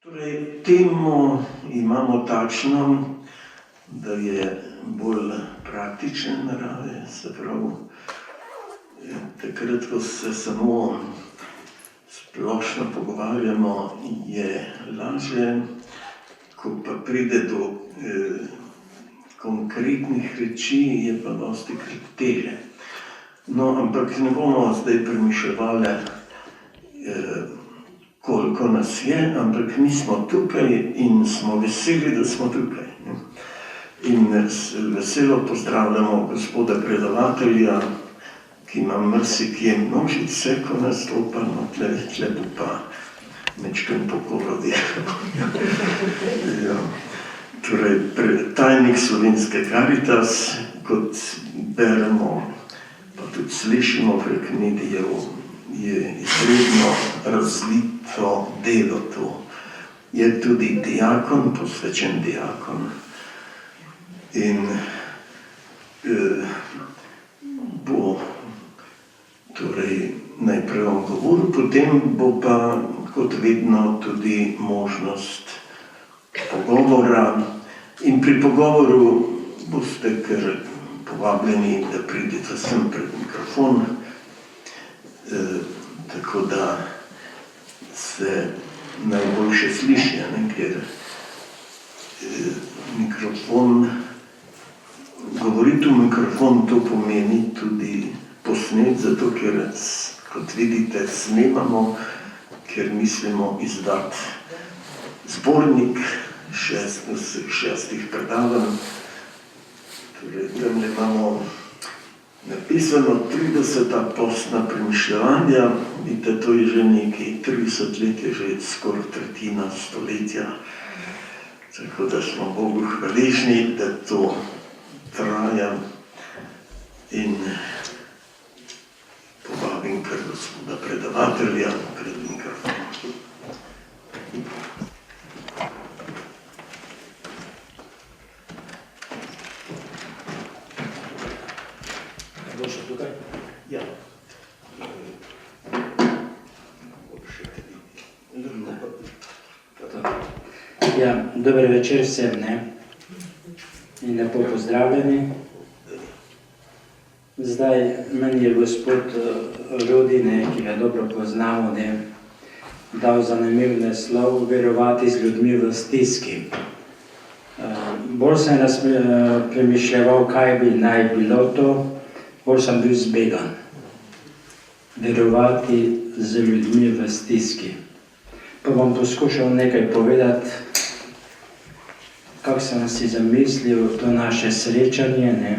Torej, temo imamo takšno, da je bolj praktične narave, se pravi, takrat, ko se samo splošno pogovarjamo, je lažje, ko pa pride do konkretnih reči, je pa dosti krat težje. No, ampak ne bomo zdaj premišljevali, koliko nas je, ampak mi smo tukaj in smo veseli, da smo tukaj. In veselo pozdravljamo gospoda predavatelja, ki ima marsikje množice, ko nastopa, no tle bo pa mečken pokoro delal. Ja. Torej, tajnik Slovenske Karitas, kot beremo, pa tudi slišimo prek medijev, je izredno razvito delo to. Je tudi diakon, posvečen diakon. In bo torej najprej on govoril, potem bo pa kot vedno tudi možnost pogovora. In pri pogovoru boste kar povabljeni, da pridete sem pred mikrofon, tako da se najboljše sliši, ker mikrofon, govoriti v mikrofon, to pomeni tudi posnet, zato ker, kot vidite, snemamo, ker mislimo izdati zbornik šestih predavanj. Torej, tam imamo napisano 30. postna premišljevanja, vidite, to je že nekaj 30 let, je že skoraj tretjina stoletja. Tako da smo Bogu hvaležni, da to traja, in povabim kar gospoda predavatelja pred mikrofon. Ja. Ja, dober večer vsem, in lepo pozdravljeni. Zdaj, meni je gospod Rudi, ki ga dobro poznamo, dal zanimiv naslov Verovati z ljudmi v stiski. Bolj sem premišljeval, kaj bi naj bilo to, bolj sem bil zbegan. Verovati z ljudmi v stiski. Pa bom poskušal nekaj povedati, kako sem si zamislil to naše srečanje.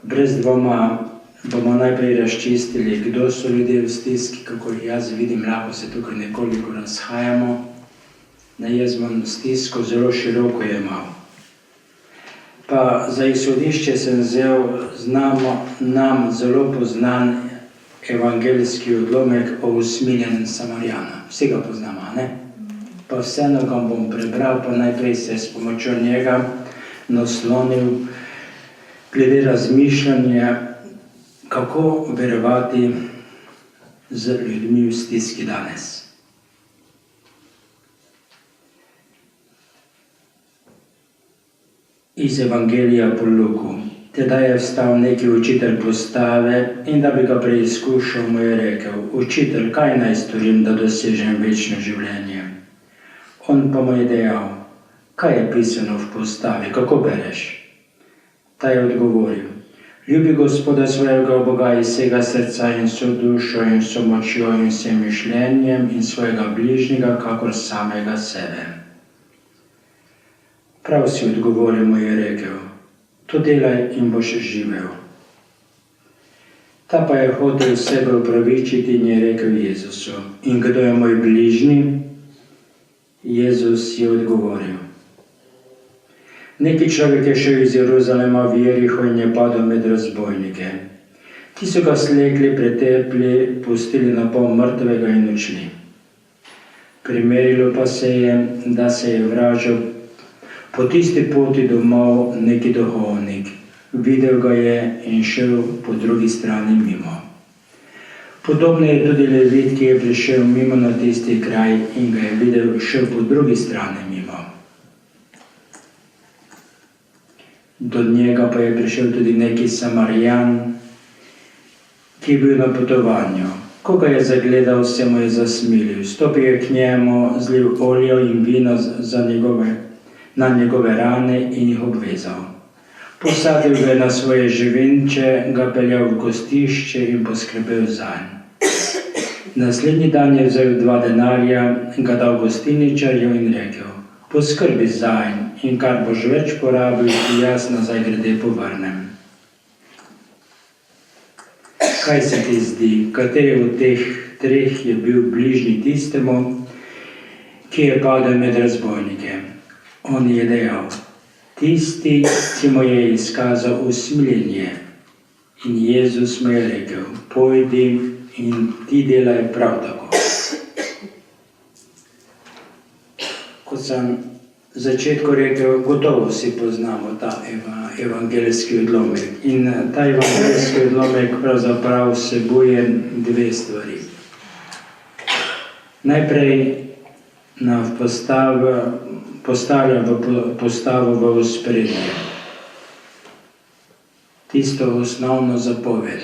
Brez dvoma bomo najprej razčistili, kdo so ljudje v stiski, kako jaz vidim, lahko se tukaj nekoliko razhajamo. Jaz bom stisko zelo široko jemal. Pa za izhodišče sem vzel nam zelo poznan evangeljski odlomek o usmiljenem Samarijanu. Vsi ga poznamo, ne? Pa vseeno ga bom prebral, pa najprej se s pomočjo njega naslonil glede razmišljanja, kako verovati z ljudmi v stiski danes. Iz Evangelija po Luku. Tedaj je vstal neki učitelj postave in da bi ga preizkušal, mu je rekel: Učitelj, kaj naj storim, da dosežem večno življenje? On pa mu je dejal: Kaj je pisano v postavi, kako bereš? Ta je odgovoril: Ljubi Gospoda svojega Boga iz vsega srca in vso dušo in vso močjo in vsem mišljenjem in svojega bližnjega kakor samega sebe. Prav si odgovoril, mu je rekel, to delaj in boš živel. Ta pa je hotel sebe upravičiti in je rekel Jezusu: In kdo je moj bližnji? Jezus je odgovoril: Neki človek je šel iz Jeruzalema v Jeriho in je padel med razbojnike. Ti so ga slekli, pretepli, pustili na pol mrtvega in odšli. Primerilo pa se je, da se je vražal po tisti poti domov neki duhovnik. Videl ga je in šel po drugi strani mimo. Podobno je tudi Levit, ki je prišel mimo na tisti kraj in ga je videl, šel po drugi strani mimo. Do njega pa je prišel tudi neki Samarijan, ki je bil na potovanju. Ko ga je zagledal, se mu je zasmilil. Stopil je k njemu, zlil olje in vino na njegove rane in jih obvezal. Posadil ga je na svoje živinče, ga peljal v gostišče in poskrbel zanj. Naslednji dan je vzel 2 denarja, ga dal gostilničarju in rekel: poskrbi zanj in kar boš več porabil, jaz nazaj grede povrnem. Kaj se ti zdi, kateri od teh 3 je bil bližnji tistemu, ki je padel med razbojnike? On je dejal: tisti, ki mu je izkazal usmiljenje. In Jezus mu je rekel: pojdi in ti delaj prav tako. Kot sem v začetku rekel, gotovo si poznamo ta evangeljski odlomek. In ta evangeljski odlomek pravzaprav vsebuje 2 stvari. Najprej nas postavlja v ospredje. Tisto osnovno zapoved.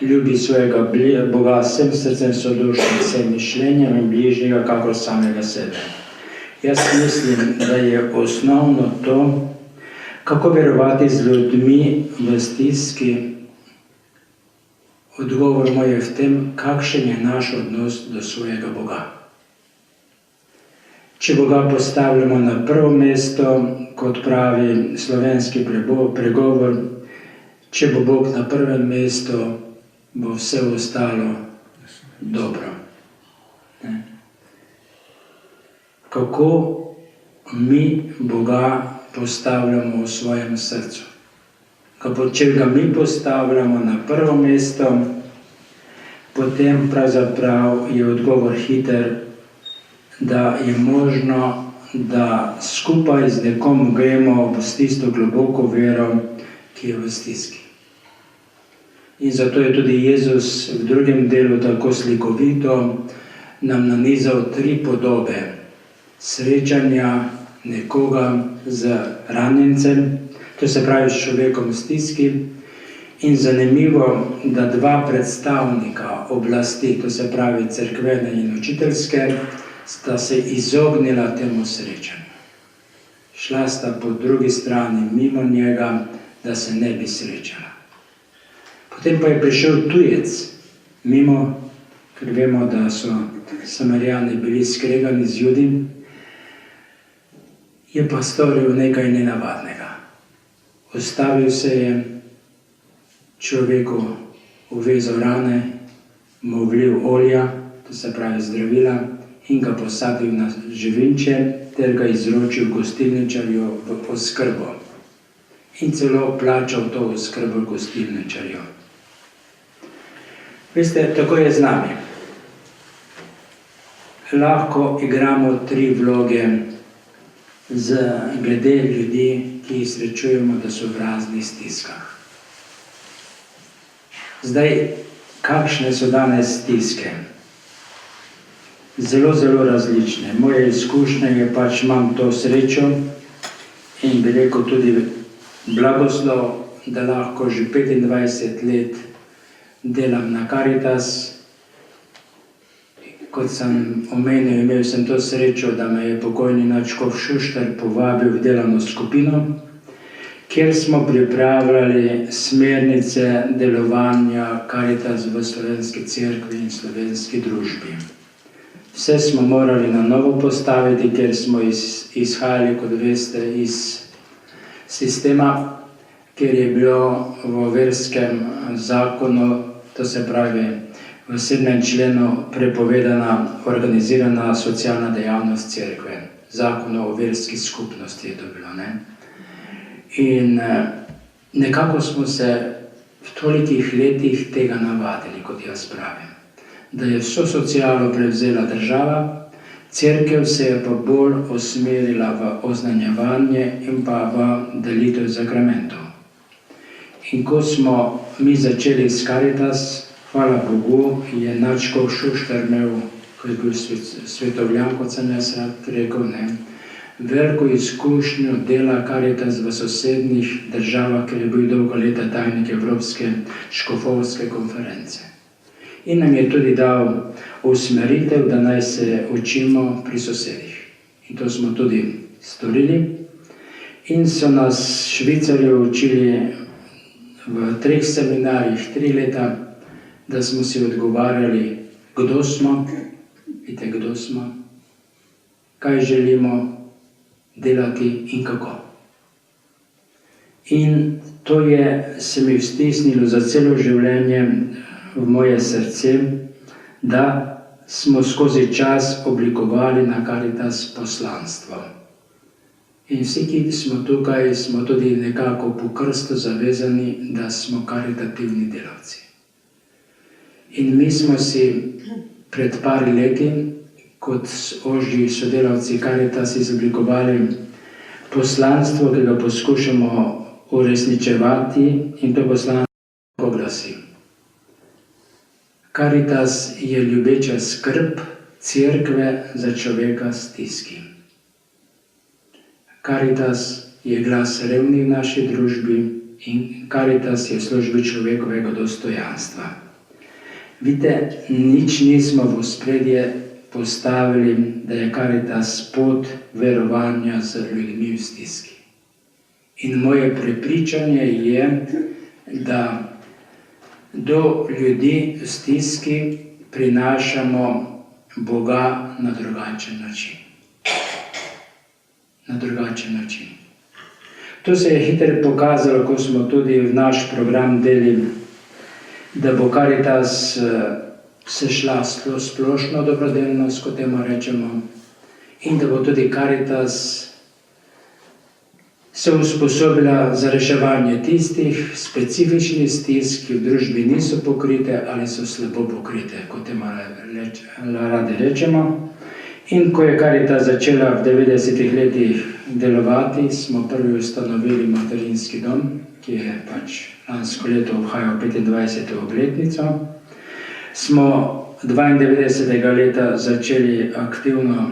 Ljubi svojega Boga vsem srcem, vso dušo, vsem mišljenjem in bližnjega kakor samega sebe. Jaz mislim, da je osnovno to, kako verovati z ljudmi v stiski. Odgovor moj je v tem, kakšen je naš odnos do svojega Boga. Če Boga postavljamo na prvo mesto, kot pravi slovenski pregovor, če bo Bog na prvem mestu, bo vse ostalo dobro. Kako mi Boga postavljamo v svojem srcu? Če ga mi postavljamo na prvo mesto, potem pravzaprav je odgovor hiter, da je možno, da skupaj z nekom gremo v tisto globoko vero, ki je v stiski. In zato je tudi Jezus v drugem delu tako slikovito nam nanizal 3 podobe srečanja nekoga z ranjencem, to se pravi s človekom v stiski. In zanimivo, da 2 predstavnika oblasti, to se pravi cerkvene in učiteljske, sta se izognila temu srečanju. Šla sta po drugi strani mimo njega, da se ne bi srečala. Potem pa je prišel tujec mimo, ker vemo, da so Samarijani bili skregani z Judi, je pa storil nekaj nenavadnega. Ustavil se je, človeku uvezal rane, mu vlil olja, to se pravi zdravila, in ga posadil na živinče ter ga izročil gostilničarju v oskrbo. In celo plačal to oskrbo gostilničarju. Veste, tako je z nami. Lahko igramo 3 vloge glede ljudi, ki jih srečujemo, da so v raznih stiskah. Zdaj, kakšne so danes stiske? Zelo, zelo različne. Moje izkušnje je pač, imam to srečo in bi rekel tudi blagoslov, da lahko že 25 let delam na Karitas. Kot sem omenil, imel sem to srečo, da me je pokojni nadškof Šuštar povabil v delovno skupino, kjer smo pripravljali smernice delovanja Karitas v slovenski cerkvi in slovenski družbi. Vse smo morali na novo postaviti, ker smo izhajali, kot veste, iz sistema, kjer je bilo v verskem zakonu, to se pravi v 7. členu, prepovedana organizirana socialna dejavnost cerkve. Zakon o verski skupnosti je to bilo, ne? In nekako smo se v tolikih letih tega navadili, kot jaz pravim, da je vso socialo prevzela država, cerkev se je pa bolj usmerila v oznanjevanje in pa v delitev zakramentov. In ko smo mi začeli s Karitas, hvala Bogu, je nadškof Šuštar imel, ko je bil svetovljan, kot sem jaz rad rekel, veliko izkušnjo dela Karitas v sosednjih državah, ker je bil dolgo leta tajnik Evropske škofovske konference. In nam je tudi dal usmeritev, da naj se učimo pri sosedih. In to smo tudi storili. In so nas Švicarji učili v 3 seminarjih 3 leta, da smo si odgovarjali, kdo smo, vidite, kdo smo, kaj želimo delati in kako. In to je se mi vstisnilo za celo življenje v moje srce, da smo skozi čas oblikovali na Karitas poslanstvo. In vsi, ki smo tukaj, smo tudi nekako po krstu zavezani, da smo karitativni delavci. In mi smo si pred par leti, kot ožji sodelavci Karitas, izoblikovali poslanstvo, ki ga poskušamo uresničevati, in to poslanstvo glasi: Karitas je ljubeča skrb cerkve za človeka v stiski. Karitas je glas revnih v naši družbi in Karitas je v službi človekovega dostojanstva. Vidite, nič nismo v ospredje postavili, da je Karitas pot verovanja z ljudmi v stiski. In moje prepričanje je, da do ljudi v stiski prinašamo Boga na drugačen način. Na drugačen način. To se je hitro pokazalo, ko smo tudi v naš program deli, da bo Karitas se šla splošno dobrodelnost, kot temu rečemo, in da bo tudi Karitas se usposobila za reševanje tistih specifičnih stisk, ki v družbi niso pokrite ali so slabo pokrite, kot temu radi rečemo. In ko je Karitas začela v 90-ih letih delovati, smo prvi ustanovili materinski dom, ki je lansko leto obhajal 25. obletnico. Smo 92. leta začeli aktivno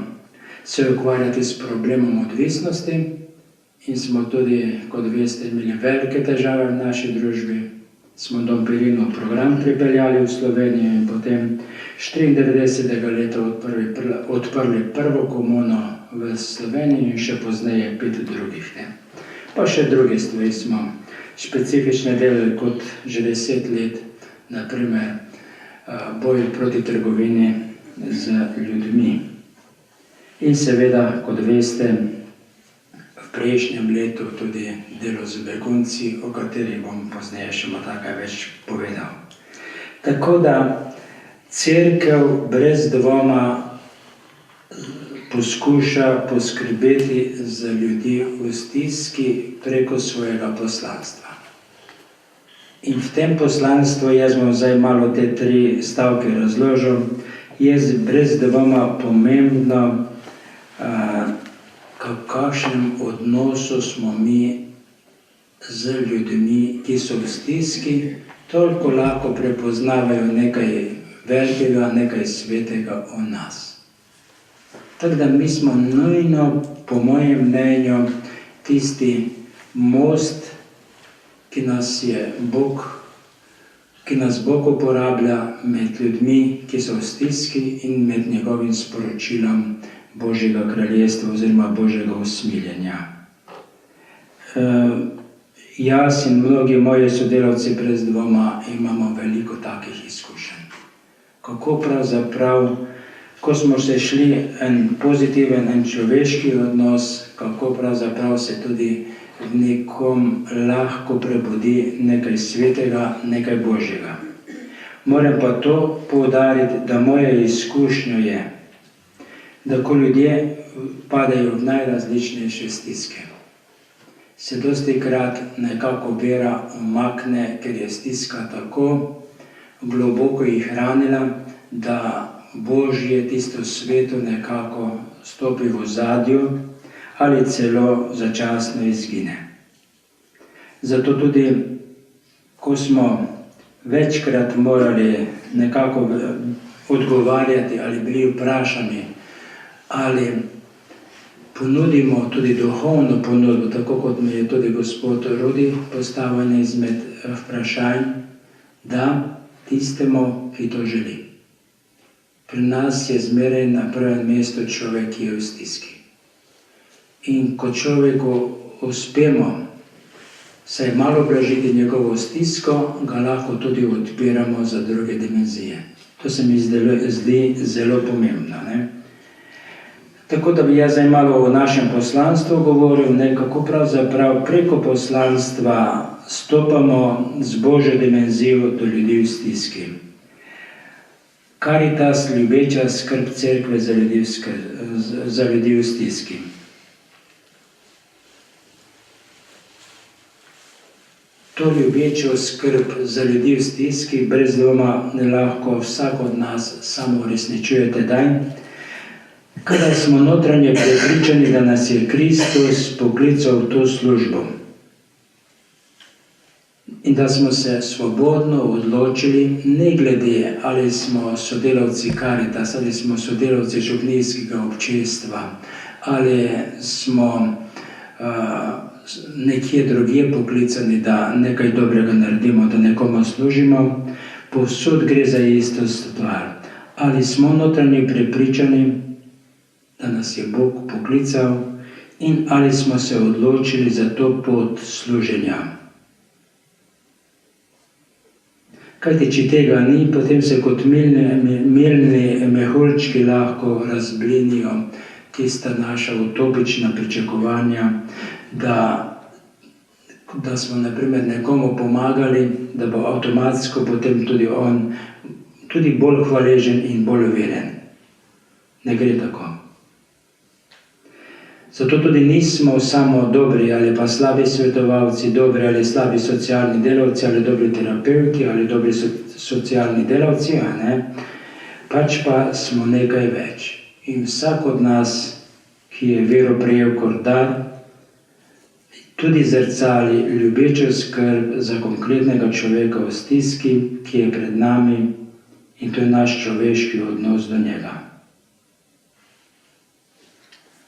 se ukvarjati s problemom odvisnosti in smo tudi, kot veste, imeli velike težave v naši družbi. Smo Dom Pirinov program pripeljali v Slovenijo in potem 94. leta odprli prvo komuno v Sloveniji in še pozneje 5 drugih. Pa še druge stvari smo specifične delali, kot že 10 let, naprimer boj proti trgovini z ljudmi. In seveda, kot veste, v prejšnjem letu tudi delo z begunci, o katerih bom pozneje še malo kaj več povedal. Tako da cerkev brez dvoma poskuša poskrbeti za ljudi v stiski preko svojega poslanstva. In v tem poslanstvu, jaz bom zdaj malo te 3 stavke razložil, je brez dvoma pomembno, v kakšnem odnosu smo mi z ljudmi, ki so v stiski, toliko lahko prepoznavajo nekaj velikega, nekaj svetega o nas. Tako da mi smo nujno, po mojem mnenju, tisti most, ki nas Bog uporablja med ljudmi, ki so v stiski, in med njegovim sporočilom Božjega kraljestva oziroma Božjega usmiljenja. Jaz in mnogi moji sodelavci brez dvoma imamo veliko takih izkušenj. Kako pravzaprav, ko smo se šli en pozitiven, en človeški odnos, kako pravzaprav se tudi v nekom lahko prebudi nekaj svetega, nekaj Božjega. Moram pa to poudariti, da moja izkušnja je, da ko ljudje padajo v najrazličnejše stiske, se dostikrat nekako vera umakne, ker je stiska tako globoko jih ranila, da Božje tisto sveto nekako stopi v ozadju ali celo začasno izgine. Zato tudi, ko smo večkrat morali nekako odgovarjati ali bili vprašani, ali ponudimo tudi duhovno ponudbo, tako kot mi je tudi gospod Rudi postavil izmed vprašanj, da tistemu, ki to želi. Pri nas je zmeraj na prvem mestu človek, ki je v stiski. In ko človeku uspemo saj malo blažiti njegovo stisko, ga lahko tudi odpiramo za druge dimenzije. To se mi zdi zelo pomembno. Ne? Tako da bi jaz zdaj malo o našem poslanstvu govoril, nekako pravzaprav preko poslanstva stopamo z Božjo dimenzijo do ljudi v stiski. Karitas, ljubeča skrb cerkve za ljudi v stiski. To ljubečo skrb za ljudi v stiski brez dvoma ne lahko vsak od nas samo uresničuje tedaj, kadar smo notranje prepričani, da nas je Kristus poklical v to službo in da smo se svobodno odločili, ne glede ali smo sodelavci Karitas, ali smo sodelavci župnijskega občestva, ali smo nekje drugje poklicani, da nekaj dobrega naredimo, da nekomu služimo, povsod gre za isto stvar. Ali smo notranje prepričani, da nas je Bog poklical in ali smo se odločili za to pot služenja. Kajti, če tega ni, potem se kot milni mehurčki lahko razblinijo tista naša utopična pričakovanja, da smo naprimer nekomu pomagali, da bo avtomatsko potem tudi on tudi bolj hvaležen in bolj veren. Ne gre tako. Zato tudi nismo samo dobri ali pa slabi svetovalci, dobri ali slabi socialni delavci, ali dobri terapevti, ali dobri socialni delavci, pač pa smo nekaj več. In vsak od nas, ki je vero prejel kot dar, tudi zrcali ljubečo skrb za konkretnega človeka v stiski, ki je pred nami, in to je naš človeški odnos do njega.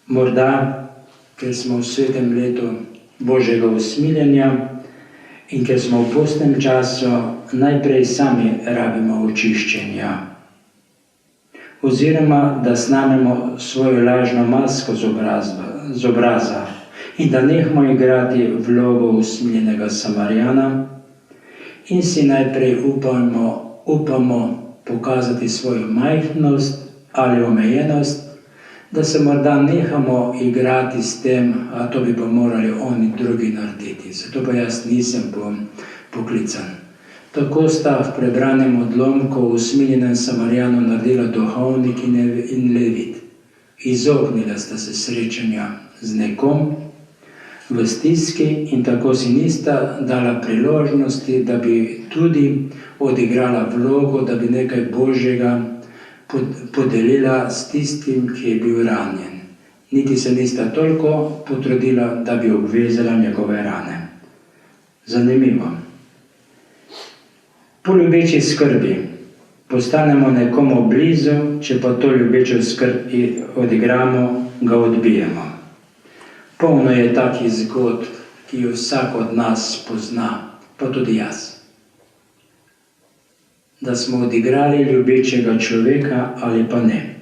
Morda, ker smo v svetem letu Božjega usmiljenja in ker smo v postnem času, najprej sami rabimo očiščenja. Oziroma, da snamemo svojo lažno masko z obraza in da nehamo igrati vlogo usmiljenega Samarijana in si najprej upamo pokazati svojo majhnost ali omejenost, da se morda nehamo igrati s tem, a to bi pa morali oni drugi narediti. Zato pa jaz nisem poklican. Tako sta v prebranem odlomku v usmiljenem Samarijanu naredila duhovnik in levit. Izognila sta se srečanja z nekom v stiski in tako si nista dala priložnosti, da bi tudi odigrala vlogo, da bi nekaj Božjega podelila s tistim, ki je bil ranjen. Niti se nista toliko potrudila, da bi obvezala njegove rane. Zanimivo. Po ljubeči skrbi postanemo nekomu blizu, če pa to ljubečo skrb odigramo, ga odbijemo. Polno je takih zgodb, ki jo vsak od nas pozna, pa tudi jaz. Da smo odigrali ljubečega človeka ali pa ne.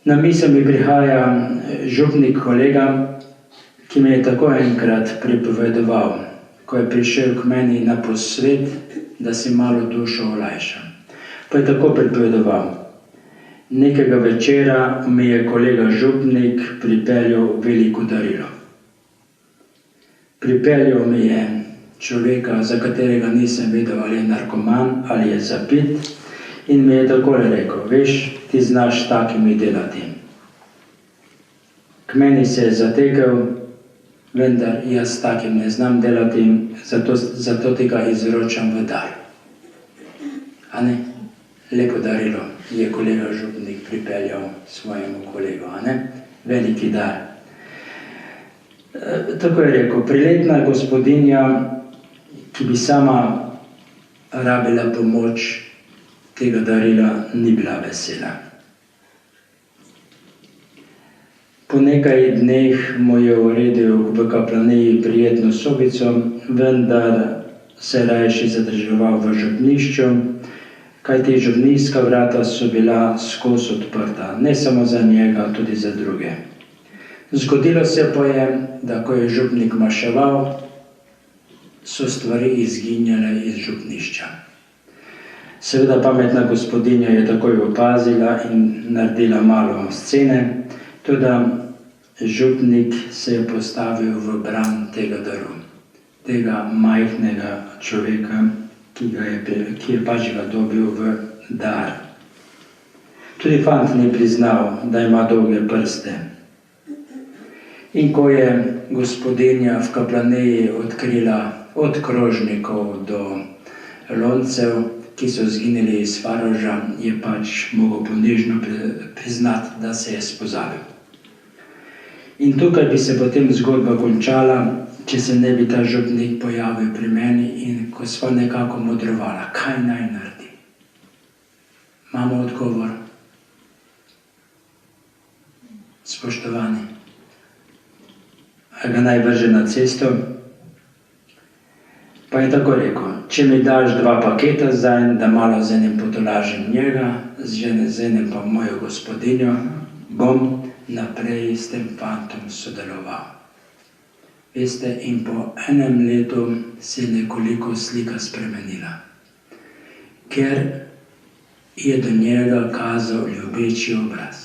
Na misel mi prihaja župnik kolega, ki mi je tako enkrat pripovedoval, ko je prišel k meni na posvet, da si malo dušo olajša. Pa je tako pripovedoval. Nekega večera mi je kolega župnik pripeljal veliko darilo. Pripeljal mi je človeka, za katerega nisem vedel, ali je narkoman ali je zapit, in mi je takole rekel: veš, ti znaš takimi delati. K meni se je zatekel, vendar jaz takim ne znam delati, zato ti ga izročam v dar. A ne? Lepo darilo je kolega župnik pripeljal svojemu kolegu, a ne? Veliki dar. Tako je rekel, priletna gospodinja, ki bi sama rabila pomoč tega darila, ni bila vesela. Po nekaj dneh mu je uredil v kaplaniji prijetno sobico, vendar se rajši zadrževal v župnišču, kajti župnijska vrata so bila skozi odprta, ne samo za njega, tudi za druge. Zgodilo se pa je, da ko je župnik maševal, so stvari izginjale iz župnišča. Seveda pametna gospodinja je takoj opazila in naredila malo scene, tudi župnik se je postavil v bran tega daru, tega majhnega človeka, ki je pač ga dobil v dar. Tudi fant ni priznal, da ima dolge prste. In ko je gospodinja v kaplaneji odkrila od krožnikov do loncev, ki so zginili iz faroža, je pač mogel ponižno priznati, da se je spozabil. In tukaj bi se potem zgodba končala, če se ne bi ta župnik pojavil pri meni in ko sva nekako modrovala, kaj naj naredi. Imamo odgovor. Spoštovani, a ga naj vrže na cesto? Pa je tako rekel, če mi daš 2 paketa zanj, da malo z enim potolažim njega, z enim pa mojo gospodinjo, bom naprej s tem fantom sodeloval. Veste, in po enem letu se je nekoliko slika spremenila, ker je do njega kazal ljubeči obraz.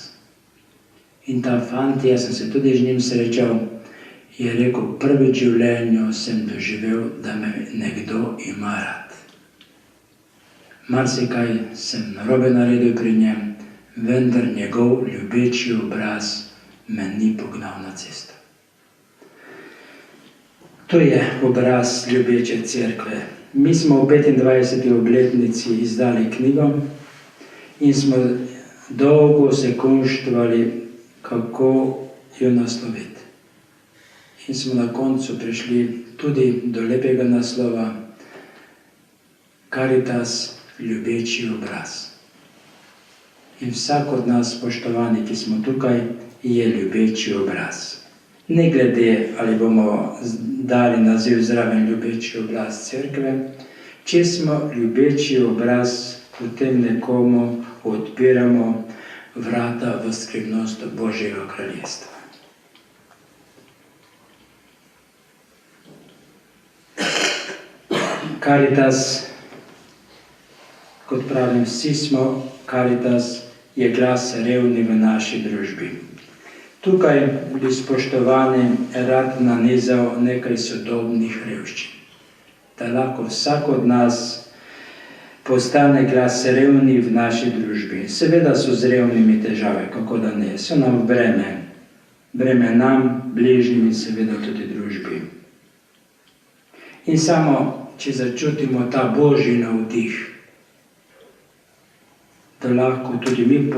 In ta fant, jaz sem se tudi z njim srečal, je rekel, prvič v življenju sem doživel, da me nekdo ima rad. Marsikaj sem narobe naredil pri njem, vendar njegov ljubeči obraz me ni pognal na cesto. To je obraz ljubeče cerkve. Mi smo v 25. obletnici izdali knjigo in smo dolgo se konštovali, kako jo nasloviti. In smo na koncu prišli tudi do lepega naslova Caritas, ljubeči obraz. In vsak od nas, spoštovani, ki smo tukaj, je ljubeči obraz. Ne glede, ali bomo dali naziv zraven ljubeči obraz cerkve, če smo ljubeči obraz, potem nekomu odpiramo vrata v skrivnost Božjega kraljestva. Caritas, kot pravim, vsi smo Caritas, je glas revni v naši družbi. Tukaj bi, spoštovani, rad nanizal nekaj sodobnih revščin, da lahko vsak od nas postane glas revni v naši družbi. Seveda so z revnimi težave, kako da ne, so nam breme. Breme nam, bližnjim in seveda tudi družbi. In samo, če začutimo ta Božji navdih, da lahko tudi mi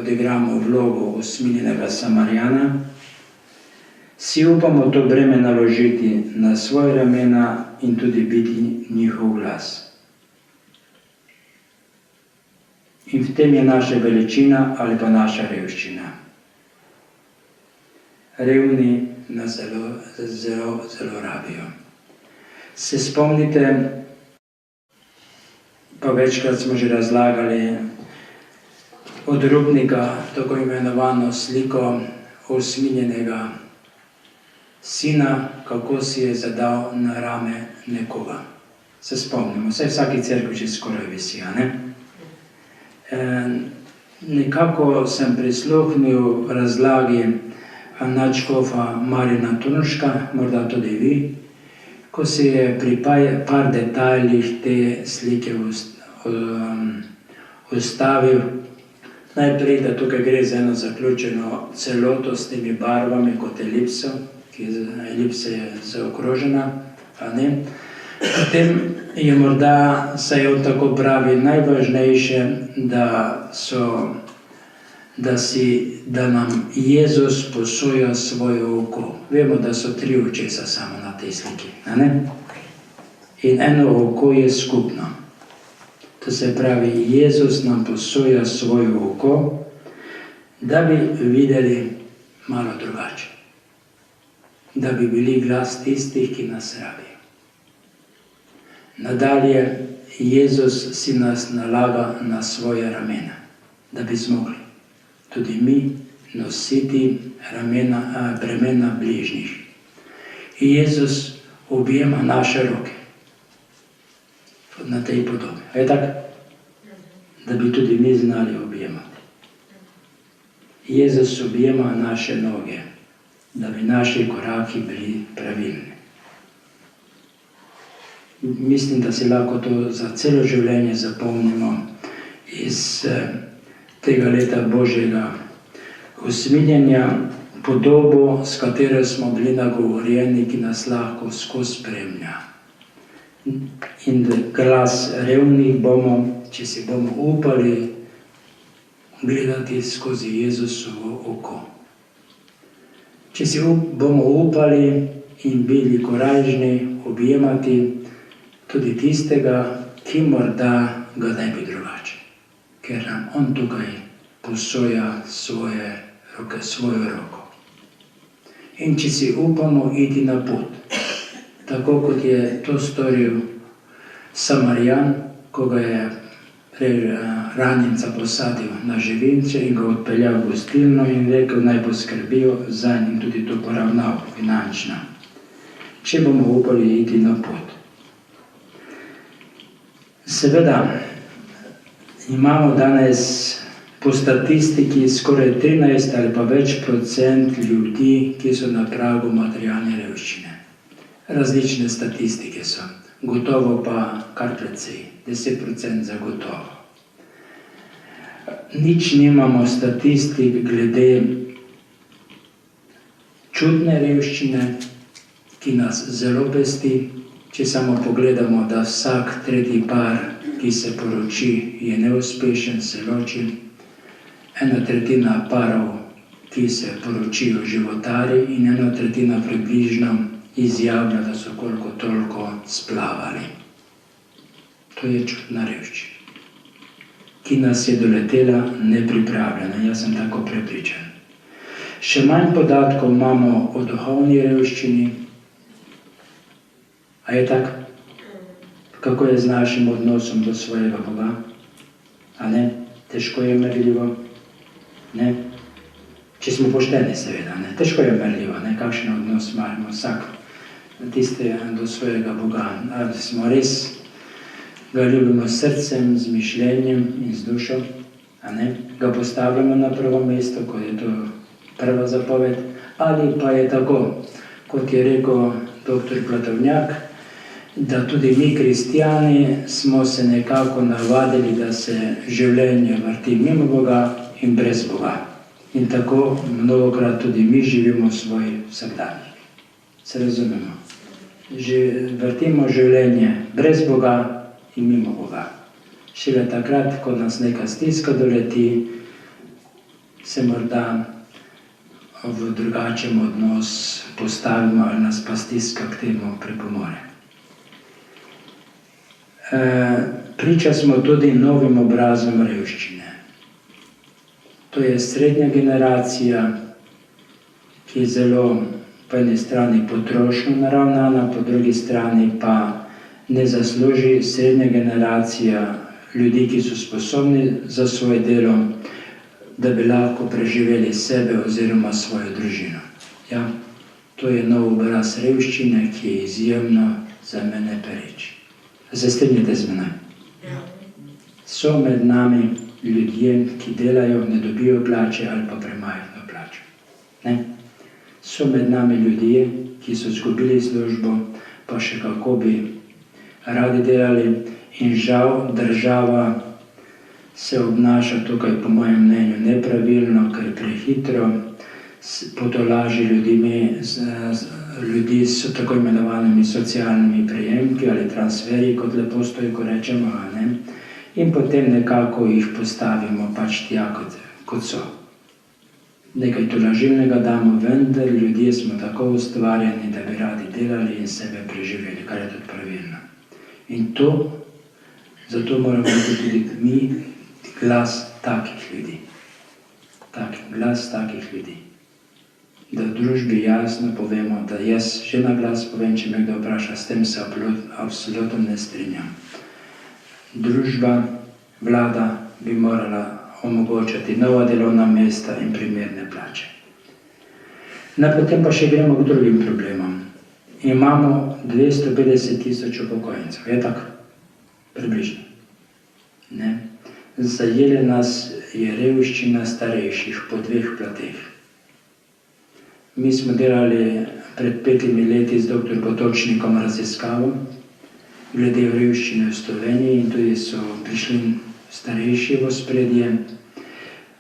odigramo vlogo usmiljenega Samarijana, si upamo to breme naložiti na svoje ramena in tudi biti njihov glas. In v tem je naša veličina ali pa naša revščina. Revni nas zelo rabijo. Se spomnite, pa večkrat smo že razlagali, od Rupnika tako imenovano sliko usmiljenega sina, kako si je zadal na rame nekoga. Se spomnimo, vsaj vsaki cerkvi že skoraj visi, a ne? Nekako sem prisluhnil razlagi nadškofa Marjana Turnška, morda tudi vi, ko se je pri par detajlih te slike ustavil. Najprej, da tukaj gre za eno zaključeno celoto s temi barvami kot elipso, ki elipsa je zaokrožena, a ne? Potem je morda, saj on tako pravi, najvažnejše, da nam Jezus posoja svoje oko. Vemo, da so 3 očesa samo na tej sliki, a ne? In eno oko je skupno. To se pravi, Jezus nam posoja svoje oko, da bi videli malo drugače. Da bi bili glas tistih, ki nas rabijo. Nadalje, Jezus si nas nalaga na svoje ramena, da bi zmogli tudi mi nositi bremena bližnjih. In Jezus objema naše roke na tej podobi. Je tako? Da bi tudi mi znali objemati. Jezus objema naše noge, da bi naši koraki bili pravilni. Mislim, da si lahko to za celo življenje zapomnimo iz tega leta Božjega usmiljenja, podobo, s katero smo bili nagovorjeni, ki nas lahko skozi spremlja. In glas revnih bomo, če si bomo upali gledati skozi Jezusovo oko. Če si bomo upali in bili korajžni objemati tudi tistega, ki morda ga ne bi drugače, ker nam on tukaj posoja svojo roko. In če si upamo iti na pot, tako kot je to storil Samarijan, ko ga je ranjenca posadil na živince in ga odpeljal v gostilno in rekel, naj poskrbijo zanj in tudi to poravnal finančno. Če bomo upali iti na pot. Seveda, imamo danes po statistiki skoraj 13 ali pa več procent ljudi, ki so na pragu materialne revščine. Različne statistike so, gotovo pa kar precej, 10% zagotovo. Nič nimamo statistik glede čutne revščine, ki nas zelo pesti. Če samo pogledamo, da vsak tretji par, ki se poroči, je neuspešen, se loči. 1/3 parov, ki se poročijo, životari in 1/3 približno izjavlja, da so koliko toliko splavali. To je čutna revščina, ki nas je doletela nepripravljena. Jaz sem tako prepričan. Še manj podatkov imamo o duhovni revščini. A je tako? Kako je z našim odnosom do svojega Boga? A ne? Težko je merljivo? Ne? Če smo pošteni, seveda, ne? Težko je merljivo, ne? Kakšen odnos imamo vsak do svojega Boga? Ali smo res ga ljubimo s srcem, z mišljenjem in z dušo? A ne? Ga postavljamo na prvo mesto, ko je to prva zapoved? Ali pa je tako, kot je rekel dr. Platovnjak, da tudi mi, kristijani, smo se nekako navadili, da se življenje vrti mimo Boga in brez Boga. In tako mnogokrat tudi mi živimo svoj vsakdan. Se razumemo? Vrtimo življenje brez Boga in mimo Boga. Šele takrat, ko nas neka stiska doleti, se morda v drugačen odnos postavimo ali nas pa stiska k temu pripomore. Priča smo tudi novim obrazom revščine. To je srednja generacija, ki je zelo po eni strani potrošno naravnana, po drugi strani pa ne zasluži srednja generacija ljudi, ki so sposobni za svoje delo, da bi lahko preživeli sebe oziroma svojo družino. Ja, to je nov obraz revščine, ki je izjemno za mene pereč. Se strinjate z menoj? So med nami ljudje, ki delajo, ne dobijo plače ali pa premajhno plačo. Ne? So med nami ljudje, ki so izgubili službo, pa še kako bi radi delali, in žal država se obnaša tukaj po mojem mnenju nepravilno, ker prehitro potolaži ljudi s tako imenovanimi socialnimi prejemki ali transferji, kot lepo stoji, ko rečemo, ne? In potem nekako jih postavimo pač tja, kot so. Nekaj tolažilnega damo, vendar ljudje smo tako ustvarjeni, da bi radi delali in sebe preživeli, kar je tudi pravilno. In to Zato moramo biti tudi mi glas takih ljudi. Glas takih ljudi. Da v družbi jasno povemo, da jaz že na glas povem, če me kdo vpraša, s tem se absolutno ne strinjam. Družba, vlada bi morala omogočati nova delovna mesta in primerne plače. Potem pa še gremo k drugim problemom. Imamo 250 000 upokojencev, je tako? Približno. Ne? Zajela nas je revščina starejših po dveh plateh. Mi smo delali pred 5 leti z dr. Potočnikom raziskavo glede revščine v Sloveniji in tudi so prišli starejši v ospredje.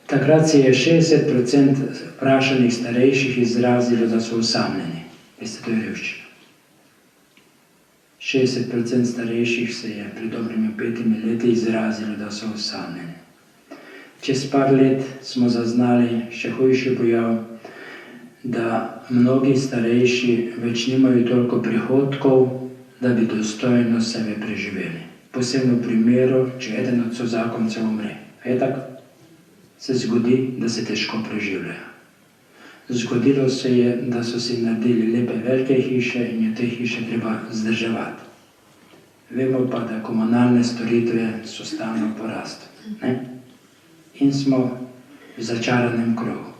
Takrat se je 60% vprašanih starejših izrazilo, da so osamljeni. Veste, to je revščina. 60% starejših se je pred dobrimi 5 leti izrazilo, da so osamljeni. Čez par let smo zaznali še hujši pojav, da mnogi starejši več nimajo toliko prihodkov, da bi dostojno sebe preživeli. Posebno v primeru, če eden od sozakoncev umre. Je tako? Se zgodi, da se težko preživljajo. Zgodilo se je, da so si naredili lepe velike hiše in je te hiše treba vzdrževati. Vemo pa, da komunalne storitve so stalno v porastu. In smo v začaranem krogu.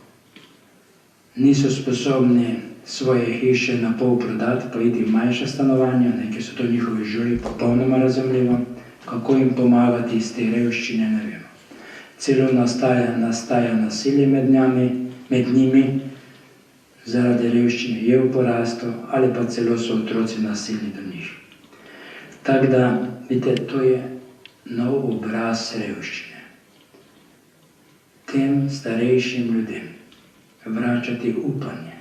Niso sposobni svoje hiše na pol prodati, pa iti v manjša stanovanja, ker so to njihovi želji, popolnoma razumljivo. Kako jim pomagati iz te revščine, ne vemo. Celo nastaja nasilje med njimi, zaradi revščine je v porastu, ali pa celo so otroci nasilni do njih. Tako da, vidite, to je nov obraz revščine. Tem starejšim ljudem vračati upanje.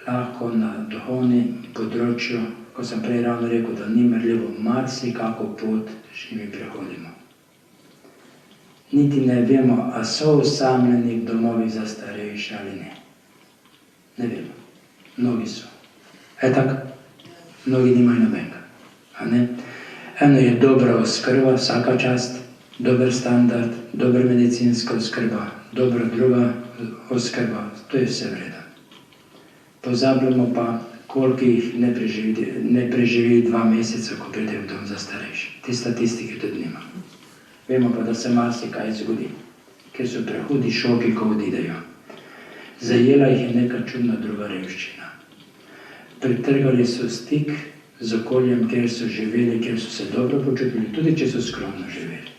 Lahko na duhovnem področju, ko sem prej ravno rekel, da ni merljivo, marsikako pot že mi prehodimo. Niti ne vemo, a so osamljeni v domovih za starejše ali ne. Ne vemo. Mnogi so. Tako? Mnogi nimajo nobenega. Eno je dobra oskrba, vsaka čast, dober standard, dobra medicinska oskrba, dobra druga oskrba, to je vse vredno. Pozabljamo pa, koliko jih ne preživi 2 meseca, ko pride v dom za starejše. Te statistike tudi nimamo. Vemo pa, da se marsikaj zgodi, ker so prehudi šoki, ko odidejo. Zajela jih je neka čudna druga revščina. Pretrgali so stik z okoljem, kjer so živeli, kjer so se dobro počutili, tudi če so skromno živeli.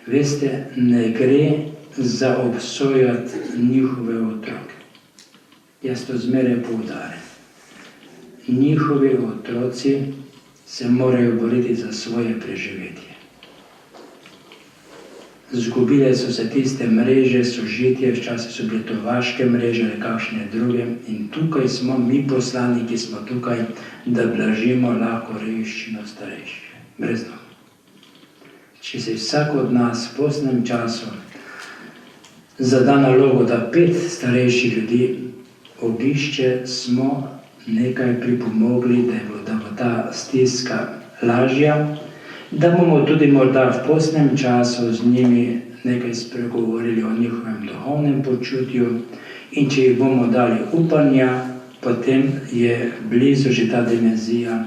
Veste, ne gre za obsojati njihove otroke. Jaz to zmeraj poudarjam. Njihovi otroci se morajo boriti za svoje preživetje. Zgubile so se tiste mreže, sožitje, včasih so bile to vaške mreže ali kakšne druge in tukaj smo, mi poslaniki smo tukaj, da blažimo lahko revščino starejših. Brez dvoma. Če se vsak od nas v postnem času zada nalogo, da 5 starejših ljudi obišče, smo nekaj pripomogli, da bo ta stiska lažja, da bomo tudi morda v postnem času z njimi nekaj spregovorili o njihovem duhovnem počutju in če jih bomo dali upanja, potem je blizu že ta dimenzija,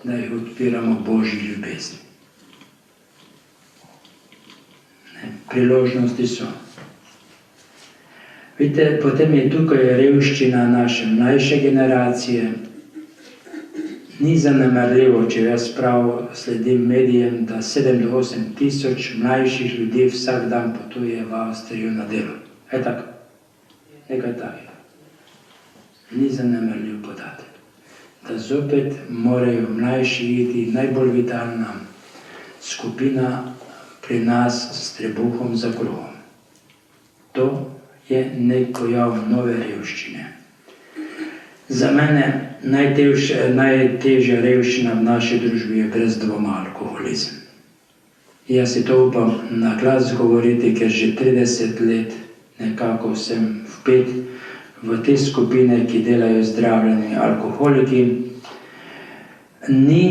da jih odpiramo Božji ljubezni. Priložnosti so. Vidite, potem je tukaj revščina naše mlajše generacije. Ni zanemarljivo, če jaz prav sledim medijem, da 7 do 8 tisoč mlajših ljudi vsak dan potuje v Avstrijo na delo. Je tako? Nekaj takega. Ni zanemarljiv podatek. Da zopet morajo mlajši iti, najbolj vitalna skupina pri nas s trebuhom za kruhom. To je nek pojav nove revščine. Za mene najtežja revščina v naši družbi je brez dvoma alkoholizem. Jaz si to upam na glas govoriti, ker že 30 let nekako sem vpet v te skupine, ki delajo zdravljeni alkoholiki. Ni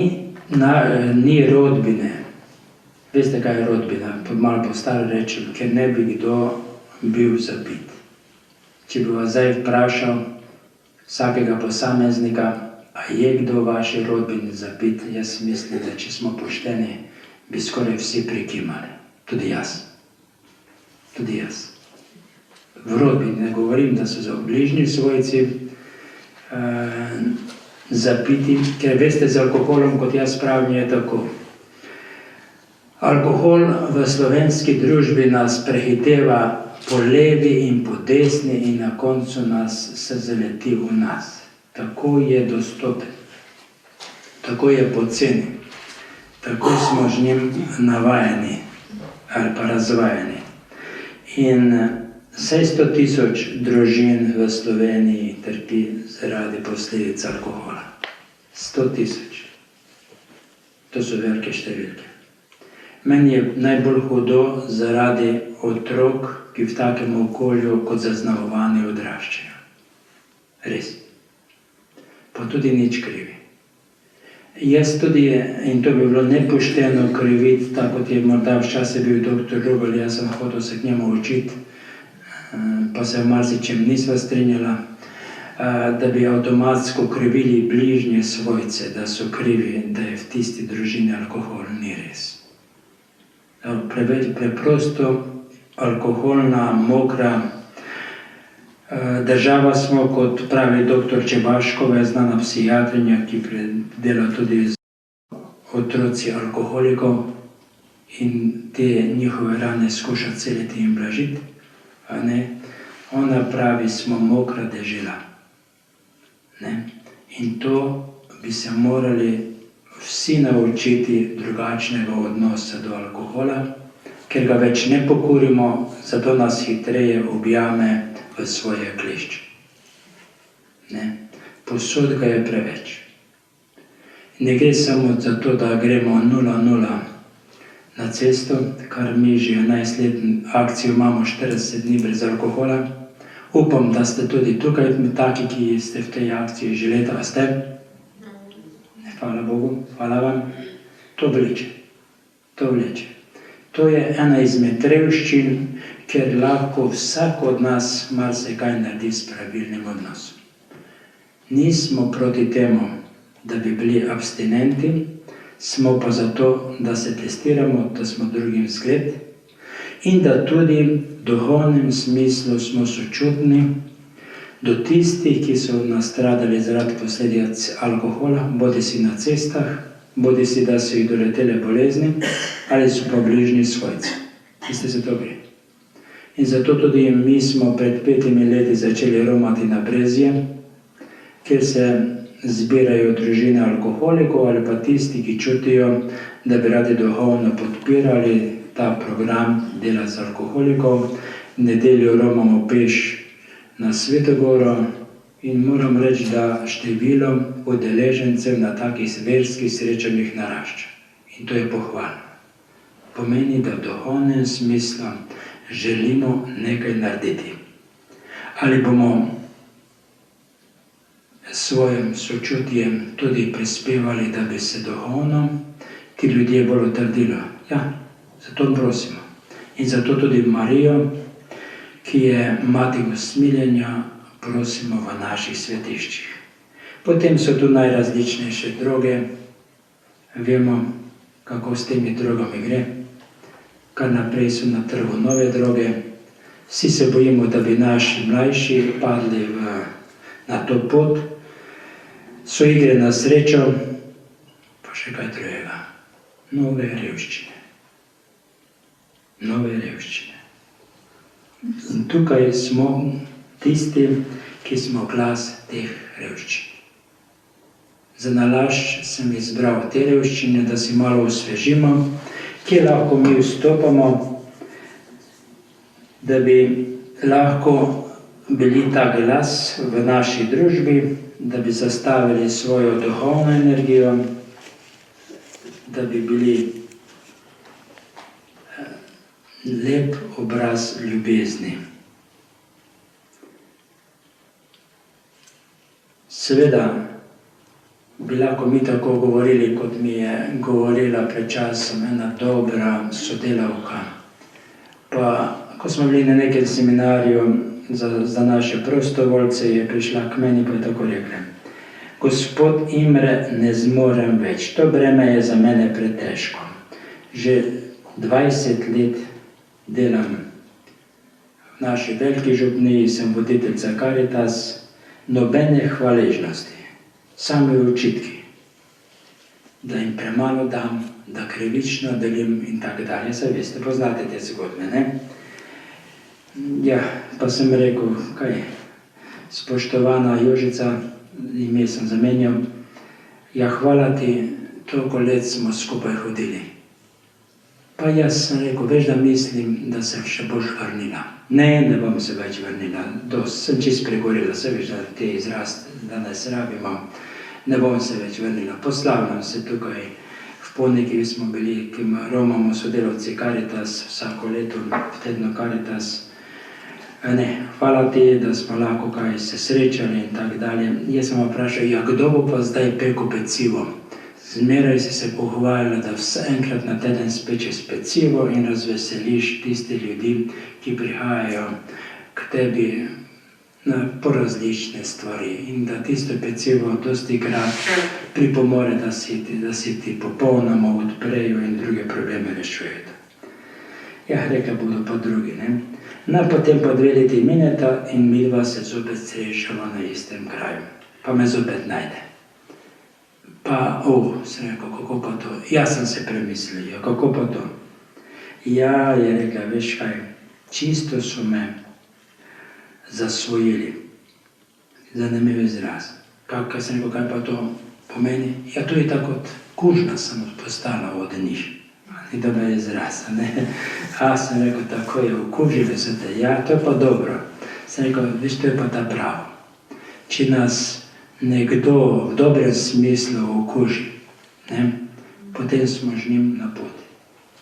ni rodbine. Veste, kaj je rodbina? Malo po staro rečem, ker ne bi kdo bil zabit. Če bi vas zdaj vprašal vsakega posameznika, a je kdo v vaši rodbini zabit, jaz mislim, da če smo pošteni, bi skoraj vsi prikimali. Tudi jaz. Tudi jaz. V rodbini ne govorim, da so za bližnji svojci zapiti, ker veste, z alkoholom, kot jaz pravim, je tako. Alkohol v slovenski družbi nas prehiteva po levi in po desni in na koncu nas se zaleti v nas. Tako je dostopen, tako je poceni, tako smo z njim navajeni ali pa razvajeni. In 600,000 družin v Sloveniji trpi zaradi posledic alkohola. 100,000. To so velike številke. Meni je najbolj hudo zaradi otrok, ki v takem okolju kot zaznamovani odraščajo. Res. Pa tudi nič krivi. Jaz tudi, in to bi bilo nepošteno kriviti, tako kot je morda včasih bil dr. Rubel, jaz sem hotel se k njemu učiti, pa se v marsičem nisva strinjala, da bi avtomatsko krivili bližnje svojce, da so krivi, da je v tisti družini alkohol. Ni res. Preprosto alkoholna, mokra država smo, kot pravi dr. Čebaškova, znana psihiatrinja, ki dela tudi z otroci alkoholikov in te njihove rane skuša celiti in blažiti. Ona pravi, smo mokra dežela. In to bi se morali vsi naučiti drugačnega odnosa do alkohola, ker ga več ne pokurimo, zato nas hitreje objame v svoje klišče. Posod ga je preveč. Ne gre samo za to, da gremo 0-0 na cesto, kar mi že 11-letno akcijo imamo 40 dni brez alkohola. Upam, da ste tudi tukaj taki, ki ste v tej akciji že leta. Ste? Hvala Bogu, hvala vam. To vleče. To vleče. To je ena izmed revščin, ker lahko vsak od nas marsikaj naredi s pravilnim odnosom. Nismo proti temu, da bi bili abstinenti, smo pa zato, da se testiramo, da smo drugim zgled in da tudi v duhovnem smislu smo sočutni do tistih, ki so nastradali zaradi posledic alkohola, bodisi na cestah, bodisi da so jih doletele bolezni, ali so pa bližnji svojci. Veste, za to gre. In zato tudi mi smo pred 5 leti začeli romati na Brezje, kjer se zbirajo družine alkoholikov ali pa tisti, ki čutijo, da bi radi duhovno podpirali ta program dela z alkoholikov. V nedeljo romamo peš na Svetogoro in moram reči, da število udeležencev na takih verskih srečanjih narašča. In to je pohvalno. Pomeni, da v duhovnem smislu želimo nekaj narediti. Ali bomo svojim sočutjem tudi prispevali, da bi se duhovno ti ljudje bolj utrdilo? Ja, zato prosimo. In zato tudi Marijo, ki je mati usmiljenja, prosimo v naših svetiščih. Potem so tu najrazličnejše droge. Vemo, kako s temi drogami gre. Kar naprej so na trgu nove droge. Vsi se bojimo, da bi naši mlajši padli na to pot. So igre na srečo, pa še kaj drugega. Nove revščine. Nove revščine. In tukaj smo tisti, ki smo glas teh revščin. Za nalašč sem izbral te revščine, da si malo osvežimo, kje lahko mi vstopamo, da bi lahko bili ta glas v naši družbi, da bi zastavili svojo duhovno energijo, da bi bili lep obraz ljubezni. Seveda, bi lahko mi tako govorili, kot mi je govorila pred časom ena dobra sodelavka. Pa ko smo bili na nekem seminarju za naše prostovoljce, je prišla k meni pa je tako rekla: Gospod Imre, ne zmorem več, to breme je za mene pretežko. Že 20 let delam v naši veliki župniji, sem voditeljica Caritas, nobene hvaležnosti, same očitki, da jim premalo dam, da krivično delim in tako dalje. Saj veste, poznate te zgodbe, ne? Ja, pa sem rekel, kaj, spoštovana Jožica, ime sem zamenjal, ja, hvala ti, toliko let smo skupaj hodili. Pa jaz sem rekel, veš, da mislim, da se še boš vrnila. Ne bom se več vrnila, sem čist pregorila, se veš, da te izraz danes rabimo, ne bom se več vrnila. Poslavljam se tukaj, v Poniki smo bili, ki romamo sodelavci Caritas, vsako leto v tednu Caritas. Ne, hvala ti, da smo lahko kaj se srečali in tako dalje. Jaz sem vprašal, ja, kdo bo pa zdaj pekel pecivo? Zmeraj si se pohvalila, da vse enkrat na teden spečeš pecivo in razveseliš tiste ljudi, ki prihajajo k tebi po različne stvari. In da tisto pecivo dosti krat pripomore, da si ti popolnoma odprejo in druge probleme rešujejo. Ja, rekla bodo pa drugi, ne? No, potem pa 2 leti mineta in midva se zopet srečava na istem kraju. Pa me zopet najde. Pa, sem rekel, kako pa to? Jaz sem se premislil, ja, kako pa to? Ja, je rekla, veš kaj, čisto so me zasvojili. Zanimiv izraz. Pa, kaj sem rekel, kaj pa to pomeni? Ja, to je tako kot kužna sem postala od njih. Ni dober izraz, ne? Sem rekel, tako je, okužili so te. Ja, to je pa dobro. Sem rekel, veš, to je pa ta pravo. Če nas nekdo v dobrem smislu okuži, ne? Potem smo z njim na poti.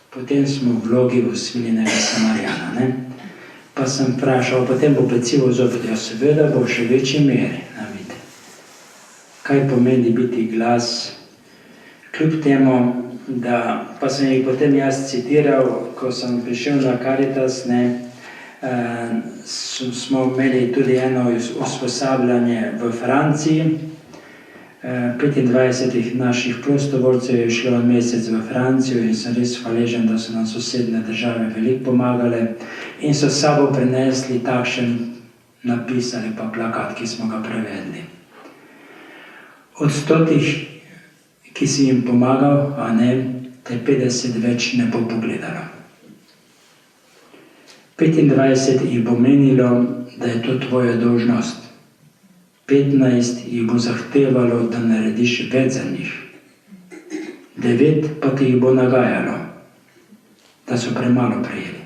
Potem smo v vlogi usmiljenega Samarijana, ne? Pa sem vprašal, potem bo pecivo zopet, ja, seveda bo v še večji meri, vidite. Kaj pomeni biti glas? Kljub temu, da, pa sem jih potem jaz citiral, ko sem prišel na Caritas, smo imeli tudi eno usposabljanje v Franciji. 25 naših prostovoljcev je šlo en mesec v Francijo in sem res hvaležen, da so nam sosednje države veliko pomagale in so s sabo prinesli takšen napis ali pa plakat, ki smo ga prevedli. Od 100, ki si jim pomagal, te 50 več ne bo pogledalo. 25 jih bo menilo, da je to tvoja dolžnost. 15 jih bo zahtevalo, da narediš več za njih. 9 pa ti jih bo nagajalo, da so premalo prejeli.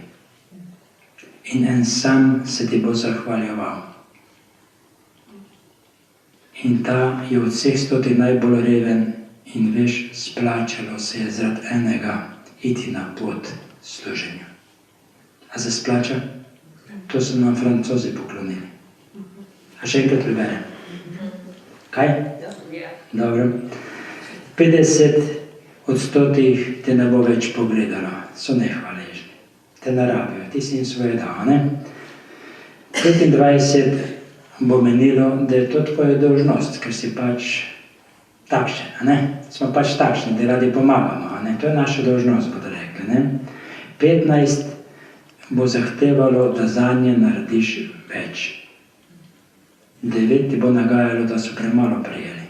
In en sam se ti bo zahvaljeval. In ta je od vseh 100 najbolj reven. In veš, splačalo se je zaradi enega iti na pot služenju. A se splača? To so nam Francozi poklonili. A še enkrat preberem. Kaj? Dobro. 50 od 100 te ne bo več pogledalo. So nehvaležni. Te ne rabijo. Ti si jim svoje dal, ne? 25 bo menilo, da je to tvoja dolžnost, ker si pač takšen, ne? Smo pač takšni, da radi pomagamo, ne? To je naša dolžnost, bodo rekli, ne? 15 bo zahtevalo, da zanje narediš več. 9 ti bo nagajalo, da so premalo prejeli.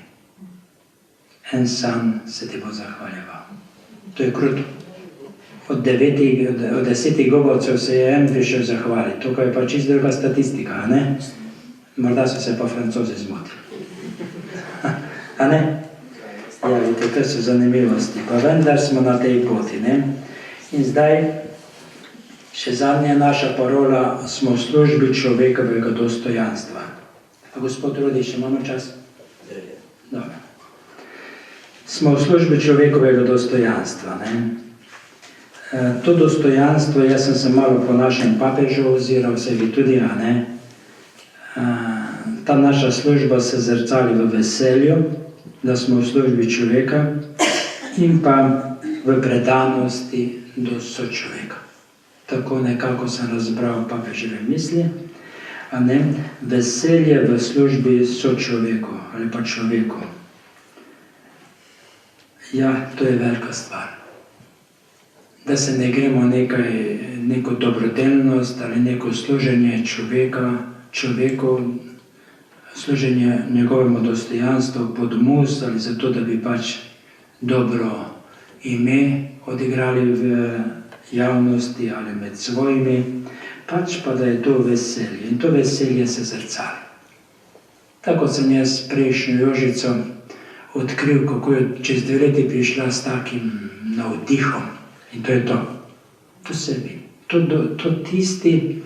En sam se ti bo zahvaljeval. To je kruto. Od 10 govorcev se je en prišel zahvaliti. Tukaj je pa čisto druga statistika, ne? Morda so se pa Francozi zmotili. A ne? Ja, vidite, to so zanimivosti. Pa vendar smo na tej poti, ne? In zdaj, še zadnja naša parola, smo v službi človekovega dostojanstva. A gospod Rudi, še imamo čas? Dobro. Smo v službi človekovega dostojanstva, ne? To dostojanstvo, jaz sem se malo po našem papežu oziral, vse vi tudi, a ne? Ta naša služba se zrcali v veselju, da smo v službi človeka in pa v predanosti do sočloveka. Tako nekako sem razbral papeževe misli, a ne, veselje v službi sočloveku ali pa človeku. Ja, to je velika stvar. Da se ne gremo neko dobrodelnost ali neko služenje človeku, služenje njegovemu dostojanstvu pod mus ali zato, da bi pač dobro ime odigrali v javnosti ali med svojimi, pač pa da je to veselje. In to veselje se zrcali. Tako sem jaz prejšnjo Jožico odkril, kako je čez 2 leti prišla s takim navdihom. In to je to. To sebi. To tisti,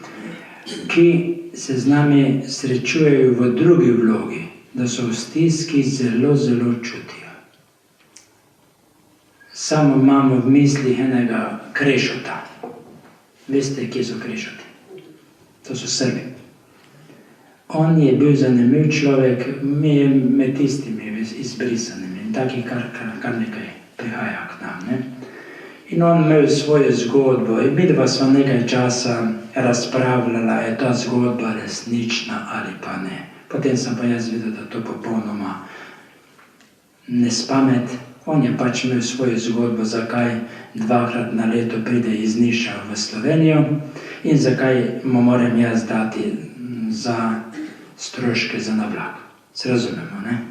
ki se z nami srečujejo v drugi vlogi, da so v stiski zelo, zelo čutijo. Samo imamo v mislih enega Krešota. Veste, kje so Krešoti? To so Srbi. On je bil zanimiv človek, med tistimi izbrisanimi. In takih kar nekaj prihaja k nam. Ne? In on imel svojo zgodbo in midva sva nekaj časa razpravljala, je ta zgodba resnična ali pa ne. Potem sem pa jaz videl, da to popolnoma nespamet. On je pač imel svojo zgodbo, zakaj 2-krat na leto pride iz Niša v Slovenijo in zakaj mu moram jaz dati za stroške za na vlak. Se razumemo, ne?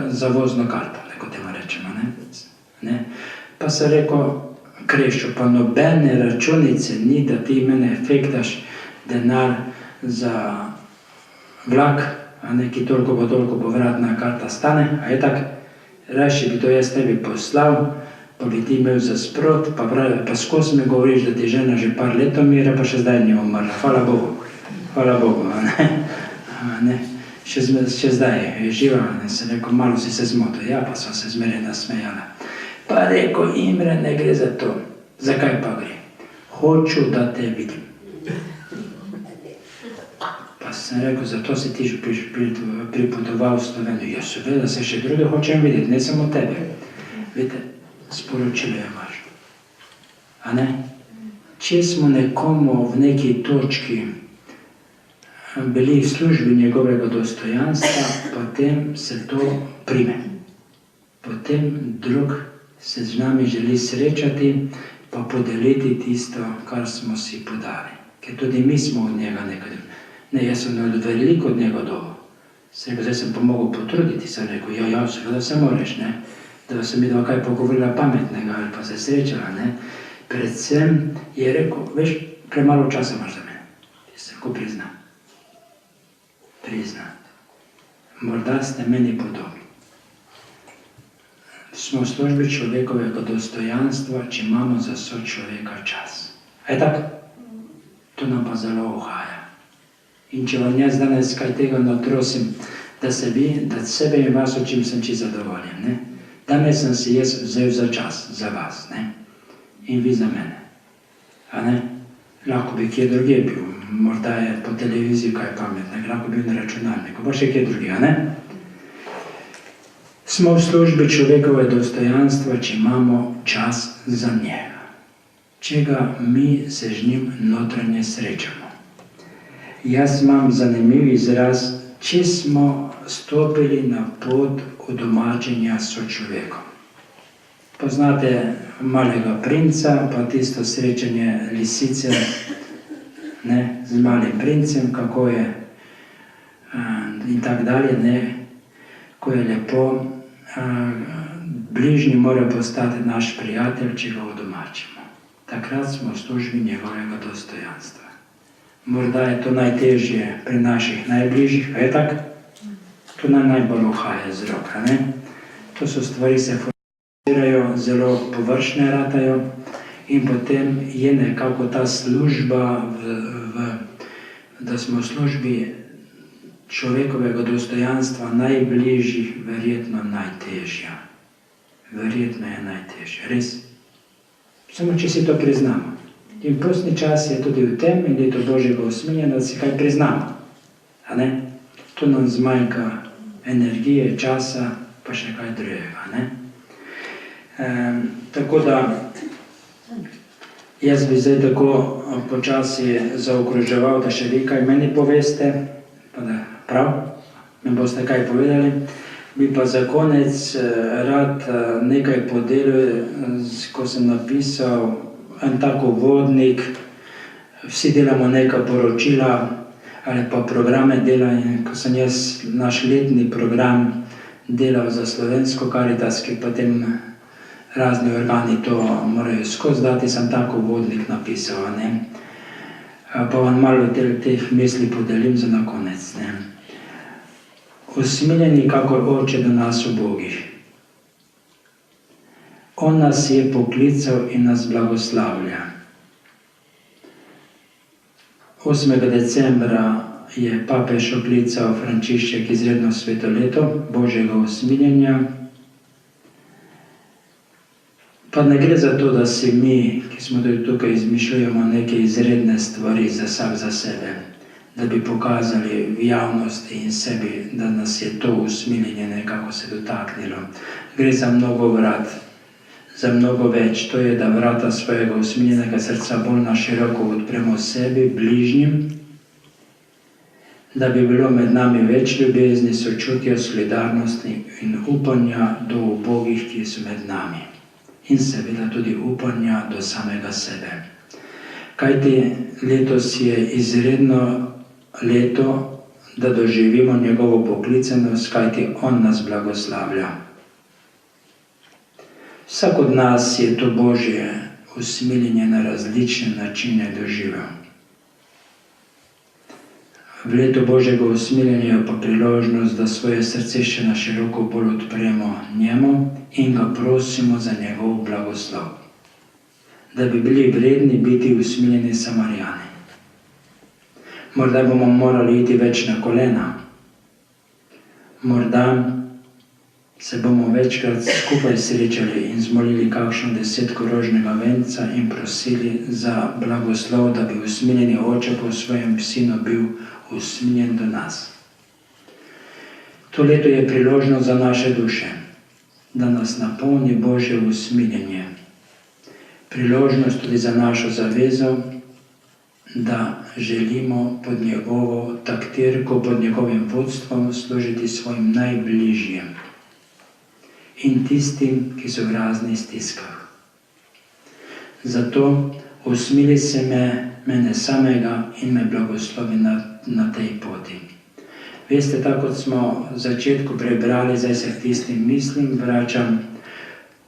Za vozno karto, tako temu rečemo, ne? Pa se rekel Krešo, pa nobene računice ni, da ti mene fektaš denar za vlak, a neki toliko povratna karta stane, a je tak, rajši bi to jaz tebi poslal, pa bi ti imel za sprot, pa pravi, pa skozi mi govoriš, da ti žena že par let umira, pa še zdaj ni umrla, hvala Bogu, a ne, še zdaj je živa, ne, se rekel, malo si se zmotil, ja, pa so se zmeraj nasmejala. Pa rekel, Imre, ne gre za to. Zakaj pa gre? Hoču, da te vidim. Pa sem rekel, zato si ti pripotoval v Slovenijo. Ja, seveda se še druge hočem videti, ne samo tebe. Vidite, sporočilo je važno. A ne? Če smo nekomu v neki točki bili v službi njegovega dostojanstva, potem se to prime. Potem drug se z nami želi srečati, pa podeliti tisto, kar smo si podali. Ker tudi mi smo od njega nekaj. Ne, jaz sem veliko od njega dobil. Se rekel, zdaj sem pa mogel potruditi, sem rekel, ja, seveda se moraš, ne. Da sem mi dva kaj pogovorila pametnega ali pa se srečala, ne. Predvsem je rekel, veš, premalo časa imaš za mene. Jaz se rekel, prizna. Morda ste meni podobni. Smo v službi človekovega dostojanstva, če imamo za sočloveka čas. A je tak? To nam pa zelo uhaja. In če vam jaz danes kaj tega natrosim, da sebe in vas učim, sem čisto zadovoljen. Ne? Danes sem si jaz vzel za čas, za vas. Ne? In vi za mene. A ne? Lahko bi kje druge bil. Morda je po televiziji kaj pametnega, lahko bi na računalniku, pa še kje druge, a ne? Smo v službi človekove dostojanstva, če imamo čas za njega. Če ga mi se z njim notranje srečamo. Jaz imam zanimiv izraz, če smo stopili na pot udomačenja s sočlovekom. Poznate Malega princa, pa tisto srečanje lisice, ne, z Malim princem, kako je in tak dalje, ne, ko je lepo. Bližnji mora postati naš prijatelj, če ga udomačimo. Takrat smo v službi njegovega dostojanstva. Morda je to najtežje pri naših najbližjih, a je tak? To nam najbolj uhaja z roka, ne? To so stvari, se formirajo, zelo površne ratajo in potem je nekako ta služba, da smo v službi človekovega dostojanstva najbližjih, verjetno najtežja. Verjetno je najtežja, res. Samo če si to priznamo. In postni čas je tudi v tem in leto Božjega usmiljenja, da si kaj priznamo. A ne? To nam zmanjka energije, časa, pa še kaj drugega. Ne? Tako da jaz bi zdaj tako počasi zaokroževal, da še vi kaj meni poveste, pa da prav, mi boste kaj povedali. Bi pa za konec rad nekaj podelil, ko sem napisal en tako vodnik, vsi delamo neka poročila ali pa programe delajo, ko sem jaz naš letni program delal za Slovensko Karitas, ki potem razni organi to morajo skozi dati, sem tako vodnik napisal. Ne? Pa vam malo teh misli podelim za na konec. Ne? Usmiljeni kakor oče do nas ubogih. On nas je poklical in nas blagoslavlja. 8. decembra je papež oklical Frančišek izredno sveto leto Božjega usmiljenja. Pa ne gre za to, da si mi, ki smo tukaj, izmišljujemo neke izredne stvari za vsak za sebe, da bi pokazali v javnosti in sebi, da nas je to usmiljenje nekako se dotaknilo. Gre za mnogo vrat, za mnogo več. To je, da vrata svojega usmiljenega srca bolj na široko odpremo sebi, bližnjim, da bi bilo med nami več ljubezni, sočutja, solidarnosti in upanja do ubogih, ki so med nami. In seveda tudi upanja do samega sebe. Kajti letos je izredno leto, da doživimo njegovo poklicanost, kajti on nas blagoslavlja. Vsak od nas je to Božje usmiljenje na različne načine doživel. V letu Božjega usmiljenja je pa priložnost, da svoje srce še na široko bolj odpremo njemu in ga prosimo za njegov blagoslov. Da bi bili vredni biti usmiljeni Samarijani. Morda bomo morali iti več na kolena. Morda se bomo večkrat skupaj srečali in zmolili kakšno 10 rožnega venca in prosili za blagoslov, da bi usmiljeni oče po svojem sinu bil usmiljen do nas. To leto je priložnost za naše duše, da nas napolni Božje usmiljenje. Priložnost tudi za našo zavezo, da želimo pod njegovo taktirko, pod njegovim vodstvom služiti svojim najbližjim in tistim, ki so v raznih stiskah. Zato usmili se mene samega in me blagoslovi na tej poti. Veste, tako kot smo v začetku prebrali, zdaj se k tistim mislim vračam.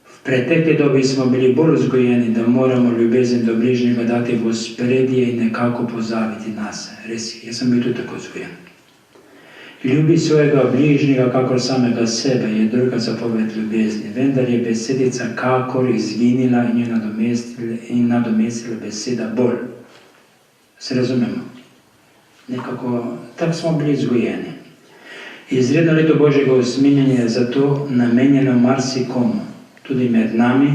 V pretekli dobi smo bili bolj vzgojeni, da moramo ljubezen do bližnjega dati v ospredje in nekako pozabiti nas. Res, jaz sem bil tudi tako vzgojen. Ljubi svojega bližnjega kakor samega sebe je druga zapoved ljubezni, vendar je besedica kakor izginila in je nadomestila beseda bolj. Se razumemo? Nekako, tako smo bili vzgojeni. Izredno leto Božjega usmiljenja je zato namenjeno marsikomu, tudi med nami,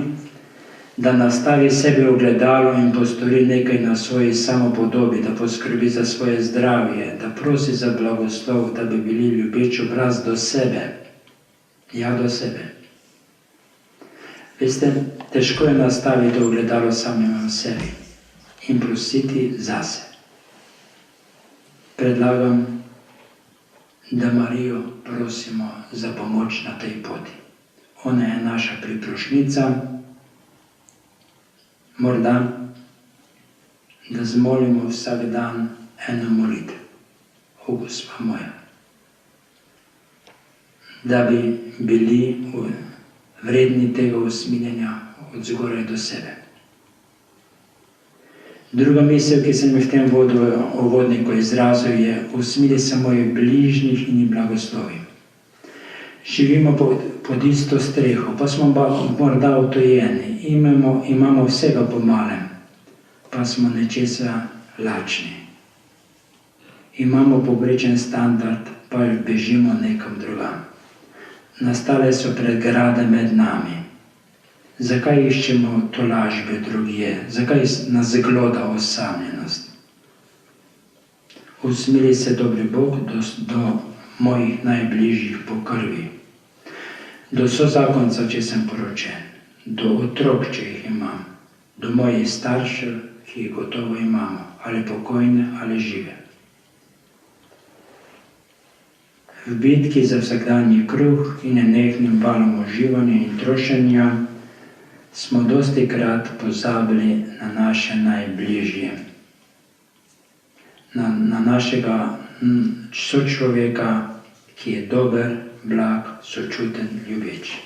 da nastavi sebi ogledalo in postori nekaj na svoji samopodobi, da poskrbi za svoje zdravje, da prosi za blagoslov, da bi bili ljubeč obraz do sebe. Ja, do sebe. Veste, težko je nastaviti ogledalo samemu sebi in prositi zase. Predlagam, da Marijo prosimo za pomoč na tej poti. Ona je naša priprošnica. Morda, da zmolimo vsak dan eno molitev. O Gospa moja. Da bi bili vredni tega usmiljenja od zgoraj do sebe. Druga misel, ki sem v tem uvodniku izrazil, je: usmili se mojih bližnjih in jih blagoslovi. Živimo pod isto streho, pa smo morda odtujeni, imamo vsega po malem, pa smo nečesa lačni. Imamo povprečen standard, pa bežimo nekam drugam. Nastale so pregrade med nami. Zakaj iščemo tolažbe drugje? Zakaj nas gloda osamljenost? Usmili se dobri Bog do mojih najbližjih po krvi. do sozakonca, če sem poročen, do otrok, če jih imam, do mojih staršev, ki jih gotovo imamo, ali pokojne, ali žive. V bitki za vsakdanji kruh in nenehnim valom uživanja in trošenja smo dostikrat pozabili na naše najbližje, na našega sočloveka, ki je dober, blag, sočuten, ljubeč.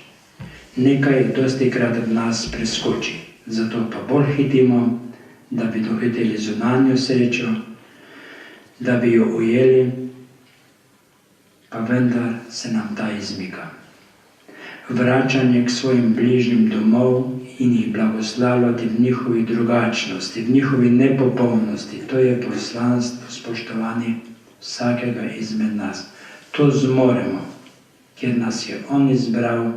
Nekaj dostikrat od nas preskoči, zato pa bolj hitimo, da bi dohiteli zunanjo srečo, da bi jo ujeli, pa vendar se nam ta izmika. Vračanje k svojim bližnjim domov in jih blagoslavljati v njihovi drugačnosti, v njihovi nepopolnosti, to je poslanstvo, spoštovani, vsakega izmed nas. To zmoremo, ker nas je On izbral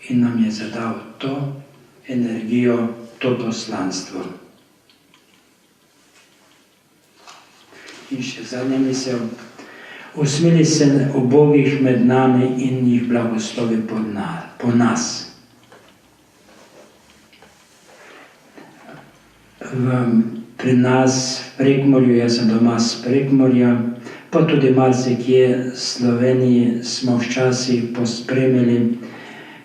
in nam je zadal to energijo, to poslanstvo. In še zadnja misel. Usmili se ubogih med nami in jih blagoslovi po nas. Pri nas v Prekmurju, jaz sem doma z Prekmurja, pa tudi marsikje v Sloveniji smo včasih pospremili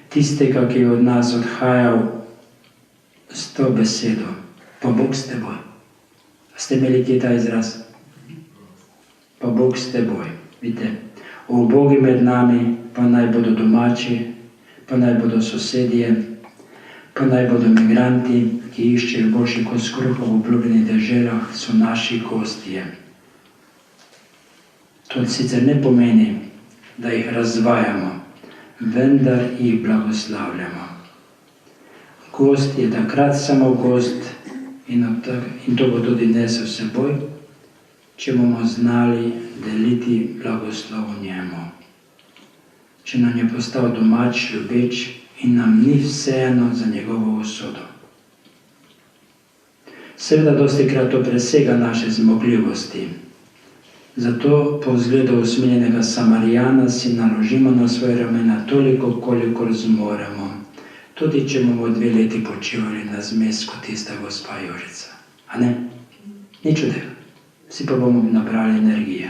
tistega, ki je od nas odhajal s to besedo. Pa Bog s teboj. Ste imeli kje ta izraz? Pa Bog s teboj. Vidite, ubogi med nami, pa naj bodo domači, pa naj bodo sosedje, pa naj bodo migranti, ki iščejo boljši kos kruha v obljubljenih deželah, so naši gostje. To sicer ne pomeni, da jih razvajamo, vendar jih blagoslavljamo. Gost je takrat samo gost in to bo tudi nesel seboj, če bomo znali deliti blagoslov njemu. Če nam je postal domač, ljubeč in nam ni vseeno za njegovo usodo. Seveda dostikrat to presega naše zmogljivosti. Zato po vzgledu usmiljenega Samarijana si naložimo na svoje ramena toliko, kolikor zmoremo. Tudi če bomo 2 leti počivali na zmes kot tista gospa Jožica. A ne? Ni čudega. Vsi pa bomo nabrali energijo.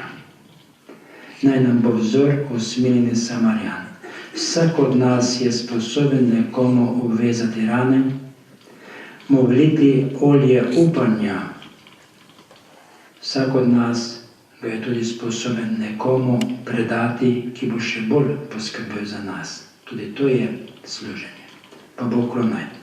Naj nam bo vzor usmiljeni Samarijan. Vsak od nas je sposoben nekomu obvezati rane, mu vliti olje upanja. Vsak od nas ga je tudi sposoben nekomu predati, ki bo še bolj poskrbel za nas. Tudi to je služenje. Pa Bog kronaj.